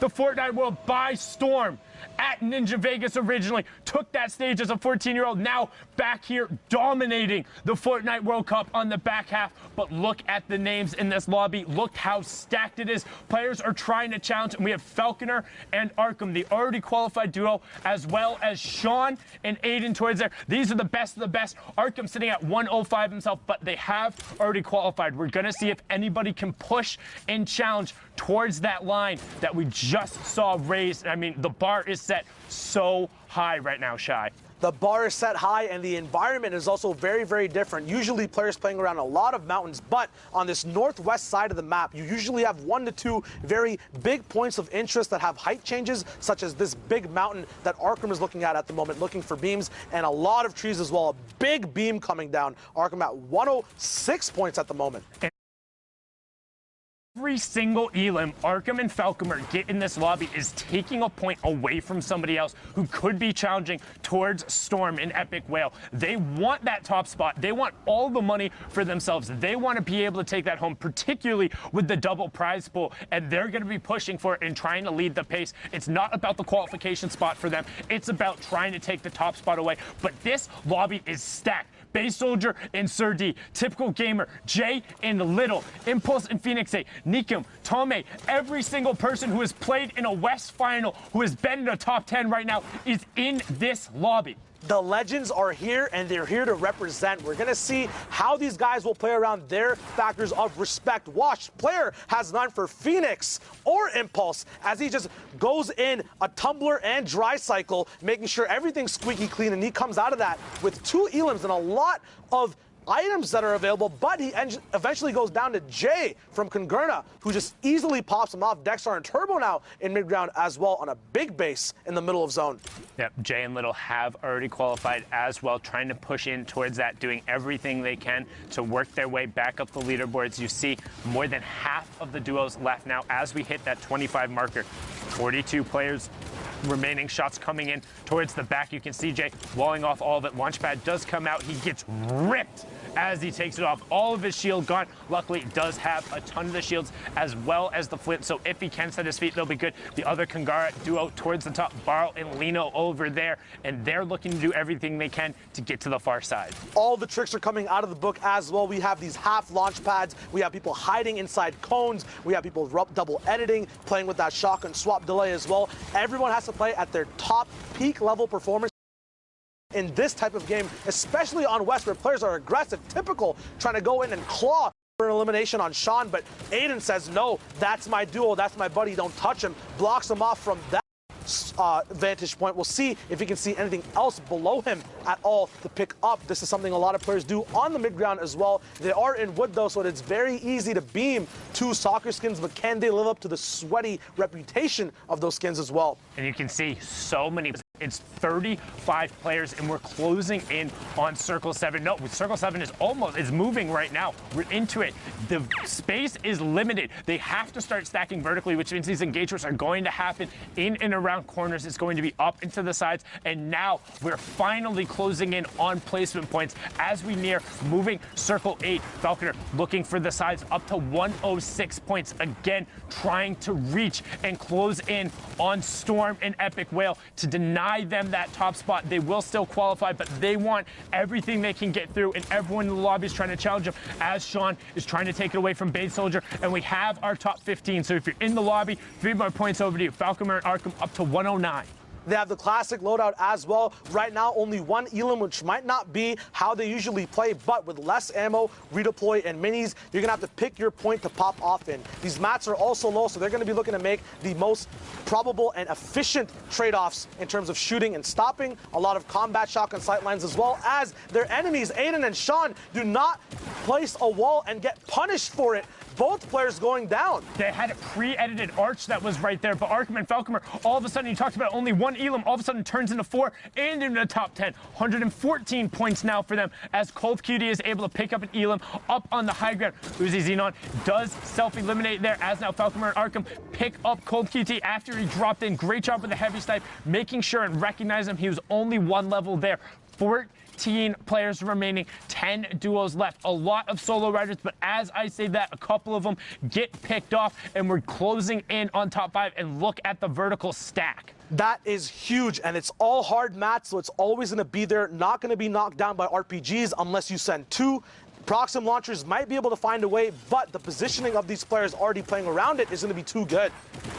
the Fortnite world by storm at Ninja Vegas originally, took that stage as a 14-year-old, now back here dominating the Fortnite World Cup on the back half. But look at the names in this lobby. Look how stacked it is. Players are trying to challenge, and we have Falconer and Arkham, the already qualified duo, as well as Sean and Aiden towards there. These are the best of the best. Arkham sitting at 105 himself, but they have already qualified. We're going to see if anybody can push and challenge towards that line that we just saw raised. I mean, the bar is set so high right now, Shy. The bar is set high, and the environment is also very, very different. Usually players playing around a lot of mountains, but on this northwest side of the map, you usually have 1 to 2 very big points of interest that have height changes, such as this big mountain that Arkham is looking at the moment, looking for beams, and a lot of trees as well. A big beam coming down. Arkham at 106 points at the moment. Every single elim Arkham and Falconer get in this lobby is taking a point away from somebody else who could be challenging towards Storm and Epic Whale. They want that top spot. They want all the money for themselves. They want to be able to take that home, particularly with the double prize pool, and they're going to be pushing for it and trying to lead the pace. It's not about the qualification spot for them. It's about trying to take the top spot away. But this lobby is stacked. Base Soldier and Sir D, Typical Gamer, Jay and Little, Impulse and Phoenix 8, Nikum, Tome, every single person who has played in a West final, who has been in a top 10 right now, is in this lobby. The legends are here, and they're here to represent. We're going to see how these guys will play around their factors of respect. Watch, player has none for Phoenix or Impulse as he just goes in a tumbler and dry cycle, making sure everything's squeaky clean, and he comes out of that with 2 elims and a lot of items that are available, but he eventually goes down to Jay from Congerna, who just easily pops him off. Dexar and Turbo now in mid-ground as well on a big base in the middle of zone. Yep, Jay and Little have already qualified as well, trying to push in towards that, doing everything they can to work their way back up the leaderboards. You see more than half of the duos left now as we hit that 25 marker. 42 players remaining, shots coming in towards the back. You can see Jay walling off all of it. Launchpad does come out. He gets ripped as he takes it off. All of his shield gone. Luckily, it does have a ton of the shields as well as the flint, so if he can set his feet, they'll be good. The other Kangara duo towards the top, Barl and Lino over there, and they're looking to do everything they can to get to the far side. All the tricks are coming out of the book as well. We have these half launch pads. We have people hiding inside cones. We have people double editing, playing with that shotgun swap delay as well. Everyone has to play at their top peak level performance in this type of game, especially on West, where players are aggressive, typical, trying to go in and claw for an elimination on Sean, but Aiden says, no, that's my duo, that's my buddy, don't touch him, blocks him off from that vantage point. We'll see if he can see anything else below him at all to pick up. This is something a lot of players do on the mid-ground as well. They are in wood, though, so it's very easy to beam two soccer skins, but can they live up to the sweaty reputation of those skins as well? And you can see so many. It's 35 players, and we're closing in on Circle 7. No, Circle 7 is moving right now. We're into it. The space is limited. They have to start stacking vertically, which means these engagements are going to happen in and around corners. It's going to be up into the sides, and now we're finally closing in on placement points as we near moving Circle 8. Falconer looking for the sides up to 106 points. Again, trying to reach and close in on Storm and Epic Whale to deny them that top spot. They will still qualify, but they want everything they can get through, and everyone in the lobby is trying to challenge them as Sean is trying to take it away from Bade Soldier, and we have our top 15. So if you're in the lobby, 3 more points over to you. Falconer and Arkham up to 109. They have the classic loadout as well. Right now, only one Elam, which might not be how they usually play, but with less ammo, redeploy, and minis, you're going to have to pick your point to pop off in. These mats are also low, so they're going to be looking to make the most probable and efficient trade-offs in terms of shooting and stopping. A lot of combat shotgun sightlines, as well as their enemies, Aiden and Sean, do not place a wall and get punished for it. Both players going down. They had a pre-edited arch that was right there, but Arkham and Falconer, all of a sudden, you talked about only one Elam, all of a sudden turns into 4 and into the top 10. 114 points now for them as Cold Cutie is able to pick up an Elam up on the high ground. Uzi Xenon does self-eliminate there as now Falconer and Arkham pick up Cold Cutie after he dropped in. Great job with the heavy snipe, making sure and recognizing him. He was only one level there. 14 players remaining, 10 duos left. A lot of solo riders, but as I say that, a couple of them get picked off, and we're closing in on top 5, and look at the vertical stack. That is huge, and it's all hard mats, so it's always going to be there, not going to be knocked down by RPGs unless you send 2. Proxim launchers might be able to find a way, but the positioning of these players already playing around it is going to be too good.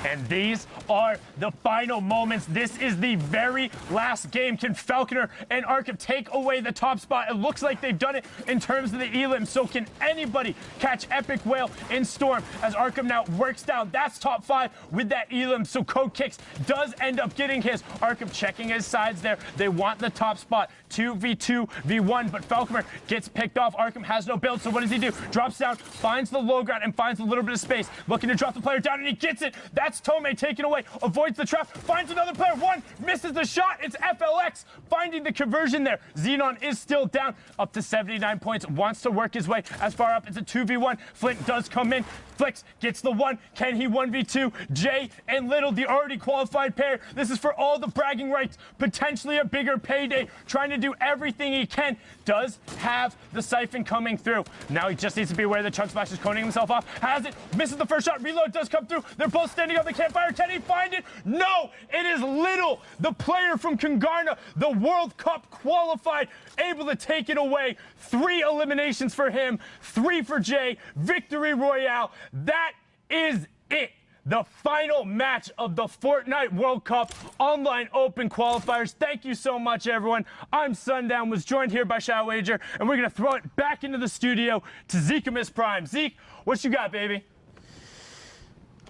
And these are the final moments. This is the very last game. Can Falconer and Arkham take away the top spot? It looks like they've done it in terms of the Elim. So can anybody catch Epic Whale in Storm as Arkham now works down? That's top 5 with that Elim. So Code Kicks does end up getting his. Arkham checking his sides there. They want the top spot. 2v2, v1, but Falconer gets picked off. Arkham has no build, so what does he do? Drops down, finds the low ground, and finds a little bit of space. Looking to drop the player down, and he gets it. That's Tomei taken away. Avoids the trap, finds another player. 1, misses the shot. It's FLX finding the conversion there. Xenon is still down, up to 79 points. Wants to work his way as far up. It's a 2v1. Flint does come in. Flix gets the 1. Can he 1v2? Jay and Little, the already qualified pair. This is for all the bragging rights. Potentially a bigger payday. Trying to do everything he can. Does have the siphon coming through. Now he just needs to be aware that Chunk Splash is coning himself off. Has it. Misses the first shot. Reload does come through. They're both standing up. They can't fire. Can he find it? No! It is Little, the player from Congarna, the World Cup qualified, able to take it away. 3 eliminations for him. 3 for Jay. Victory Royale. That is it. The final match of the Fortnite World Cup Online Open qualifiers. Thank you so much, everyone. I'm Sundown, was joined here by Shao Wager, and we're going to throw it back into the studio to Zekemus Prime. Zeke, what you got, baby?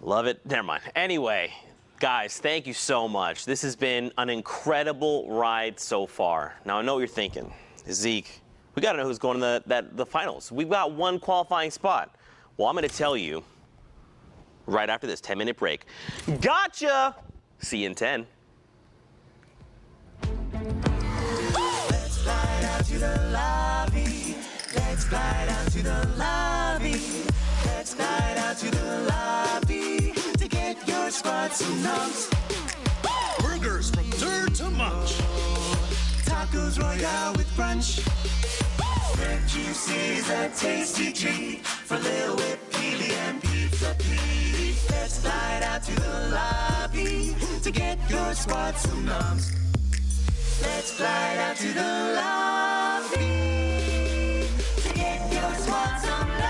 Love it. Never mind. Anyway, guys, thank you so much. This has been an incredible ride so far. Now, I know what you're thinking. Zeke, We got to know who's going to the finals. We've got one qualifying spot. Well, I'm going to tell you right after this 10-minute break. Gotcha! See you in 10. Let's fly down to the lobby. Let's fly down to the lobby. Let's fly down to the lobby to get your squad some numbs. Burgers from dirt to munch. Tacos Royale with brunch. Red Juicy's a tasty treat for Lil Whip, Peely, and Pizza Pete. Let's fly out to the lobby to get your squad some numbs. Let's fly out to the lobby to get your squad some numbs.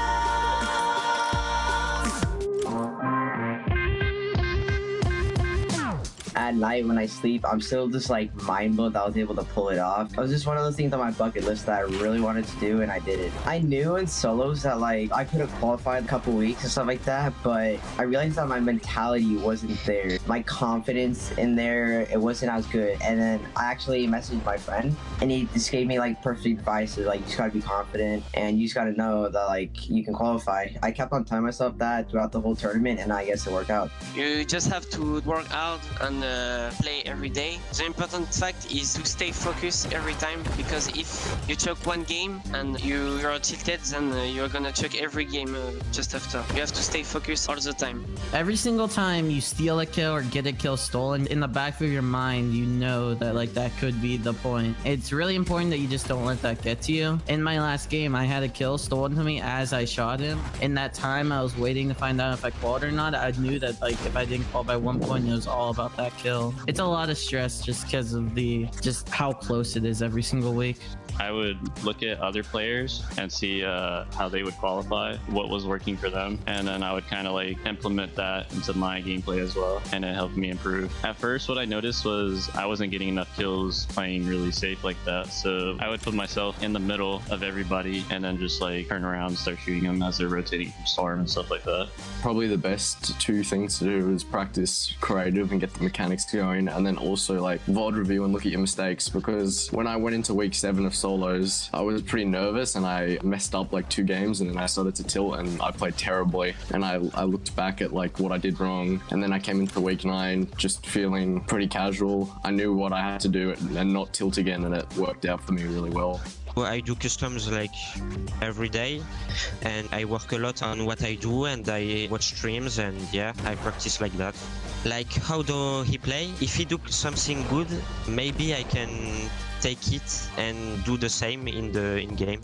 At night when I sleep, I'm still just like mind blown that I was able to pull it off. It was just one of those things on my bucket list that I really wanted to do, and I did it. I knew in solos that like I could have qualified a couple weeks and stuff like that, but I realized that my mentality wasn't there. My confidence in there, it wasn't as good. And then I actually messaged my friend, and he just gave me like perfect advice. Like, you just gotta be confident, and you just gotta know that like you can qualify. I kept on telling myself that throughout the whole tournament, and I guess it worked out. You just have to work hard and play every day. The important fact is to stay focused every time, because if you choke one game and you're tilted, then you're gonna choke every game just after. You have to stay focused all the time. Every single time you steal a kill or get a kill stolen, in the back of your mind, you know that like that could be the point. It's really important that you just don't let that get to you. In my last game, I had a kill stolen to me as I shot him. In that time, I was waiting to find out if I qualified or not. I knew that like if I didn't qualify by 1 point, it was all about that kill. It's a lot of stress just because of just how close it is every single week. I would look at other players and see how they would qualify, what was working for them, and then I would kind of like implement that into my gameplay as well, and it helped me improve. At first, what I noticed was I wasn't getting enough kills playing really safe like that, so I would put myself in the middle of everybody and then just like turn around and start shooting them as they're rotating from storm and stuff like that. Probably the best two things to do is practice creative and get the mechanics going, and then also like VOD review and look at your mistakes, because when I went into week 7 of solos, I was pretty nervous and I messed up like 2 games, and then I started to tilt and I played terribly, and I looked back at like what I did wrong, and then I came into week 9 just feeling pretty casual. I knew what I had to do and not tilt again, and it worked out for me really well. I do customs like every day, and I work a lot on what I do, and I watch streams, and yeah, I practice like that. Like, how do he play? If he do something good, maybe I can take it and do the same in game.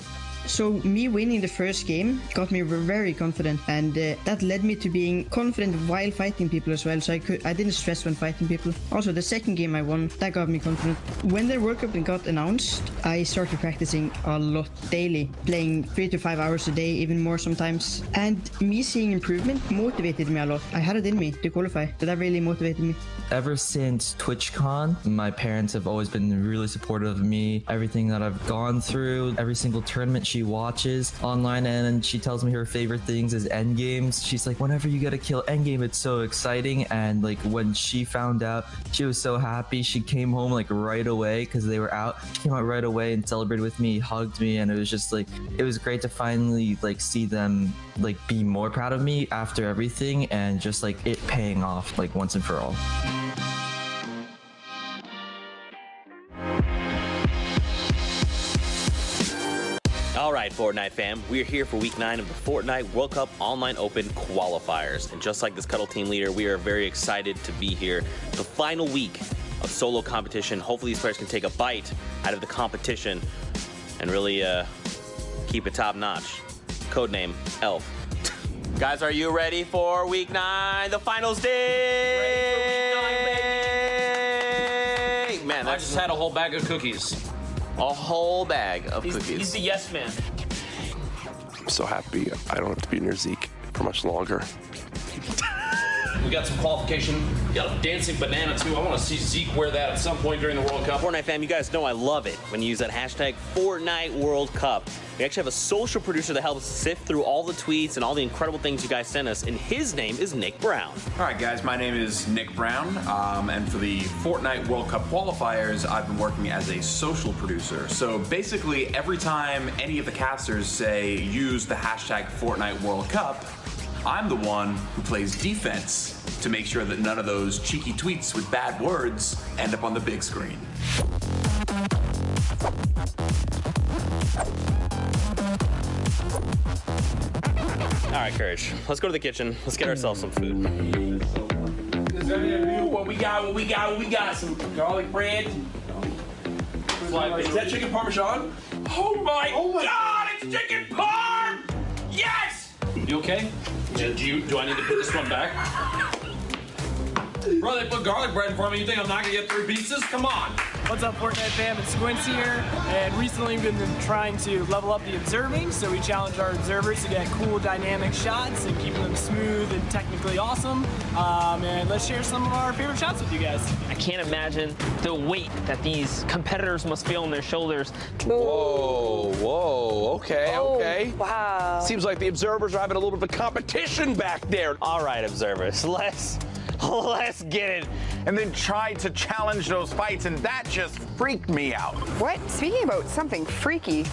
So me winning the first game got me very confident, and that led me to being confident while fighting people as well, so I didn't stress when fighting people. Also, the second game I won, that got me confident. When the World Cup got announced, I started practicing a lot daily, playing 3 to 5 hours a day, even more sometimes. And me seeing improvement motivated me a lot. I had it in me to qualify, so that really motivated me. Ever since TwitchCon, my parents have always been really supportive of me, everything that I've gone through, every single tournament she watches online, and she tells me her favorite things is endgames. She's like, whenever you get a kill endgame, it's so exciting. And like when she found out, she was so happy. She came home like right away because they were out. She came out right away and celebrated with me, hugged me, and it was just like, it was great to finally like see them like be more proud of me after everything, and just like it paying off like once and for all. All right, Fortnite fam, we're here for week 9 of the Fortnite World Cup Online Open qualifiers. And just like this Cuddle team leader, we are very excited to be here. The final week of solo competition. Hopefully these players can take a bite out of the competition and really keep it top notch. Codename Elf. Guys, are you ready for week 9, the finals day? Ready for week 9, baby. Man, I just had a whole bag of cookies. A whole bag of cookies. He's the yes man. I'm so happy I don't have to be near Zeke for much longer. We got some qualification. We got a dancing banana too. I want to see Zeke wear that at some point during the World Cup. Fortnite fam, you guys know I love it when you use that hashtag Fortnite World Cup. We actually have a social producer that helps sift through all the tweets and all the incredible things you guys sent us, and his name is Nick Brown. All right, guys, my name is Nick Brown, and for the Fortnite World Cup qualifiers, I've been working as a social producer. So basically, every time any of the casters say use the hashtag Fortnite World Cup, I'm the one who plays defense to make sure that none of those cheeky tweets with bad words end up on the big screen. All right, Courage, let's go to the kitchen. Let's get ourselves some food. What we got? Some garlic bread. Is that chicken parmesan? Oh my God, it's chicken parm! Yes! You okay? Do I need to put this one back? Bro, they put garlic bread in front of me. You think I'm not gonna get 3 pieces? Come on. What's up, Fortnite fam? It's Squints here, and recently we've been trying to level up the observing, so we challenge our observers to get cool dynamic shots and keep them smooth and technically awesome. And let's share some of our favorite shots with you guys. I can't imagine the weight that these competitors must feel on their shoulders. Whoa, okay, okay. Wow. Seems like the observers are having a little bit of competition back there. All right, observers, let's get it. And then tried to challenge those fights, and that just freaked me out. What? Speaking about something freaky.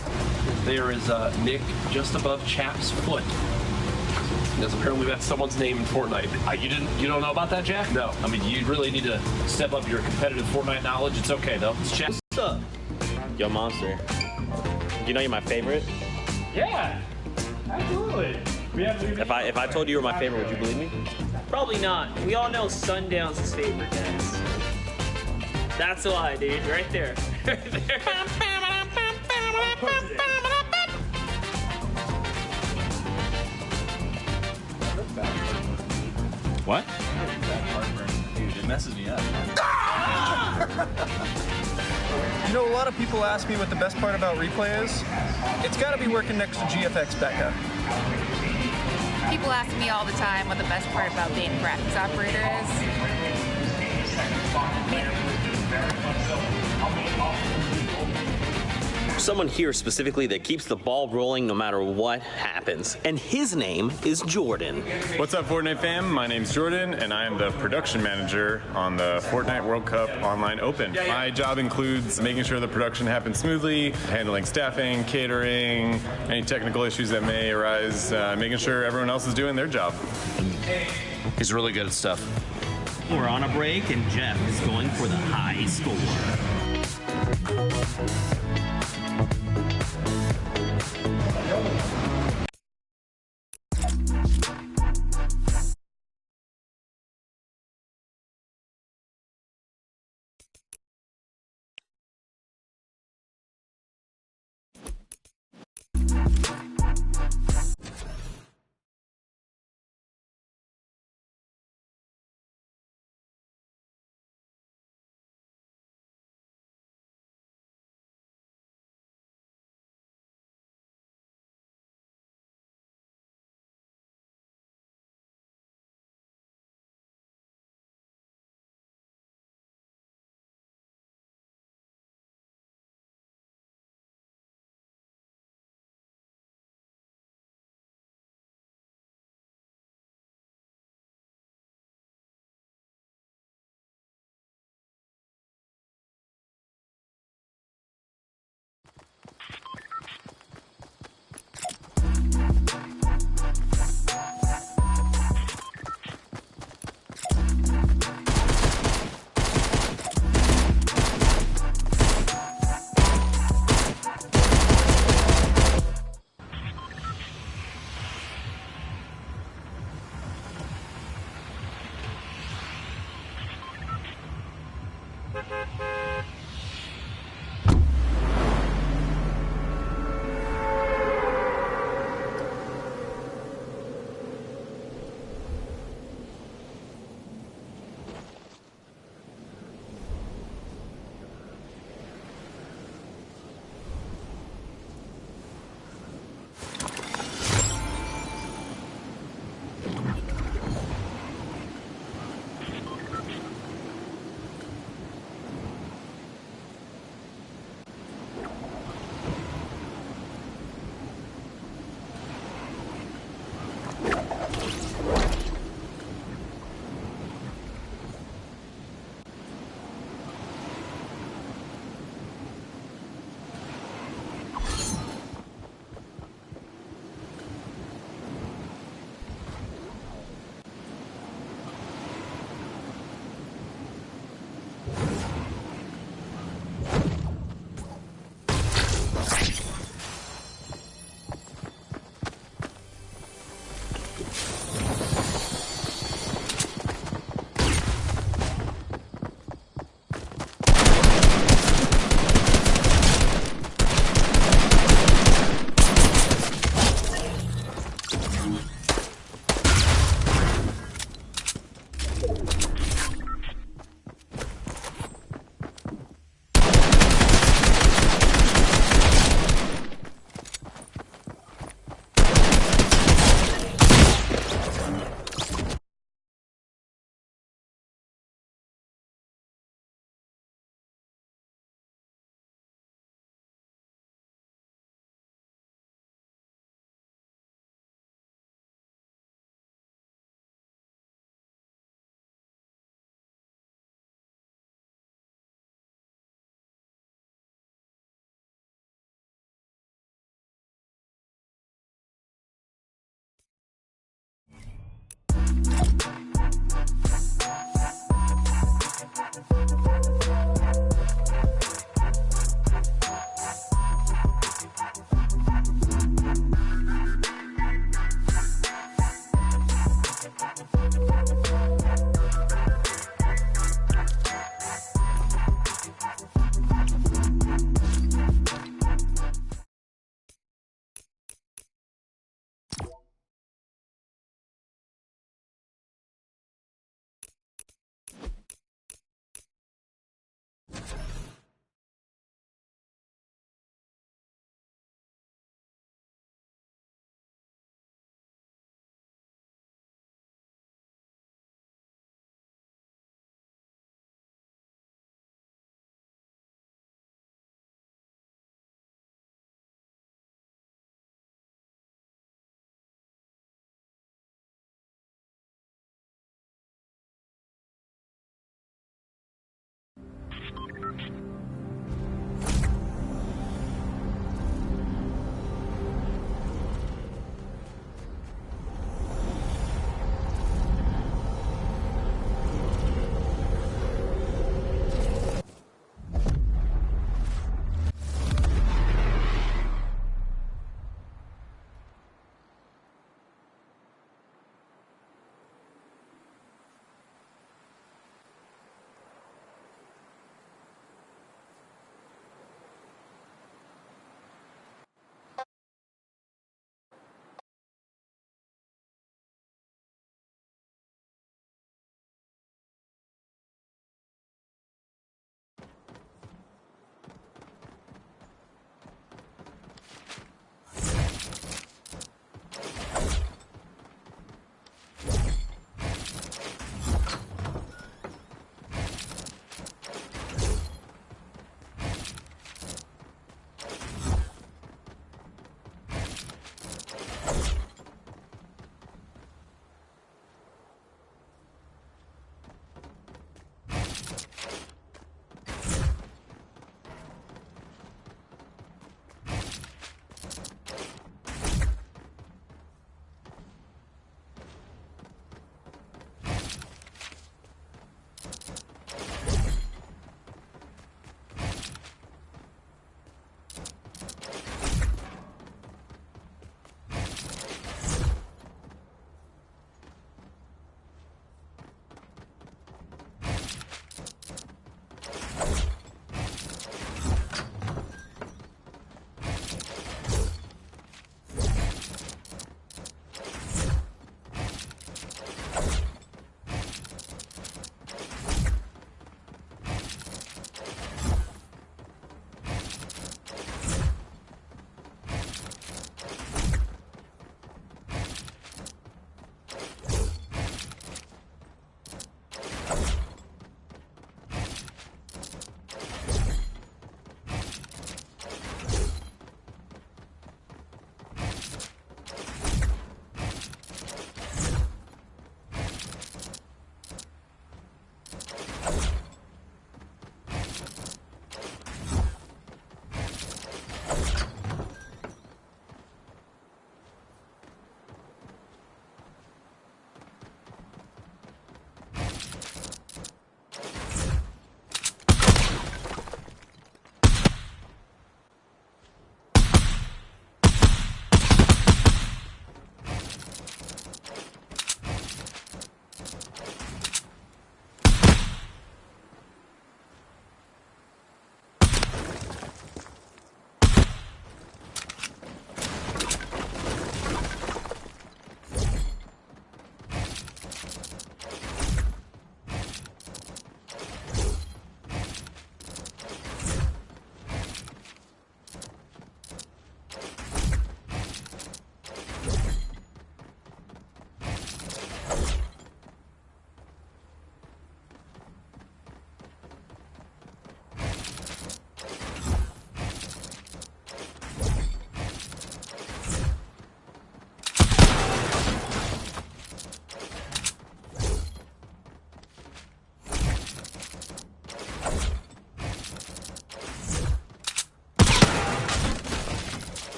There is Nick just above Chap's foot. Because apparently that's someone's name in Fortnite. You don't know about that, Jack? No. I mean, you really need to step up your competitive Fortnite knowledge. It's okay, though. It's Chap. What's up? Yo, Monster. You know you're my favorite? Yeah, absolutely. If I told you were my favorite, would you believe me? Probably not. We all know Sundown's his favorite, guys. That's why, dude. Right there. What? Dude, it messes me up. You know, a lot of people ask me what the best part about replay is. It's got to be working next to GFX Becca. People ask me all the time what the best part about being a graphics operator Someone here specifically that keeps the ball rolling no matter what happens, and his name is Jordan. What's up, Fortnite fam? My name's Jordan, and I am the production manager on the Fortnite World Cup Online Open. My job includes making sure the production happens smoothly, handling staffing, catering, any technical issues that may arise, making sure everyone else is doing their job. He's really good at stuff. We're on a break, and Jeff is going for the high score.